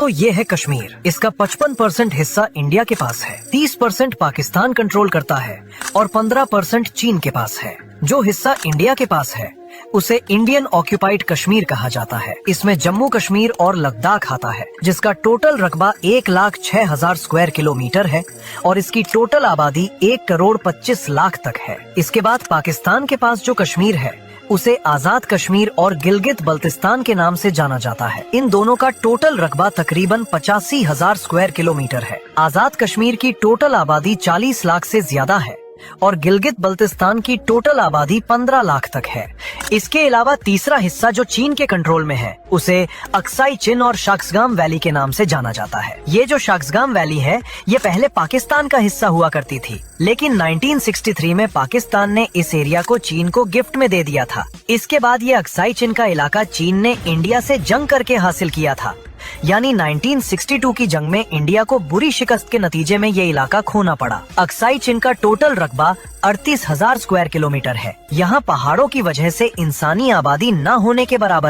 तो ये है कश्मीर। इसका 55% हिस्सा इंडिया के पास है, 30% पाकिस्तान कंट्रोल करता है और 15% चीन के पास है। जो हिस्सा इंडिया के पास है उसे इंडियन ऑक्यूपाइड कश्मीर कहा जाता है। इसमें जम्मू कश्मीर और लद्दाख आता है, जिसका टोटल रकबा 1,06,000 स्क्वायर किलोमीटर है और इसकी टोटल आबादी 1,25,00,000 तक है। इसके बाद पाकिस्तान के पास जो कश्मीर है उसे आजाद कश्मीर और गिलगित बल्तिस्तान के नाम से जाना जाता है। इन दोनों का टोटल रकबा तकरीबन 85,000 स्क्वायर किलोमीटर है। आजाद कश्मीर की टोटल आबादी 40 लाख से ज्यादा है और गिलगित बल्तिस्तान की टोटल आबादी 15 लाख तक है। इसके अलावा तीसरा हिस्सा जो चीन के कंट्रोल में है उसे अक्साई चिन और शाक्सगाम वैली के नाम से जाना जाता है। ये जो शाक्सगाम वैली है ये पहले पाकिस्तान का हिस्सा हुआ करती थी, लेकिन 1963 में पाकिस्तान ने इस एरिया को चीन को गिफ्ट में दे दिया था। इसके बाद ये अक्साई चिन का इलाका चीन ने इंडिया से जंग करके हासिल किया था, यानी 1962 की जंग में इंडिया को बुरी शिकस्त के नतीजे में ये इलाका खोना पड़ा। अक्साई चिन का टोटल रकबा 38,000 स्क्वायर किलोमीटर है। यहाँ पहाड़ों की वजह से इंसानी आबादी न होने के बराबर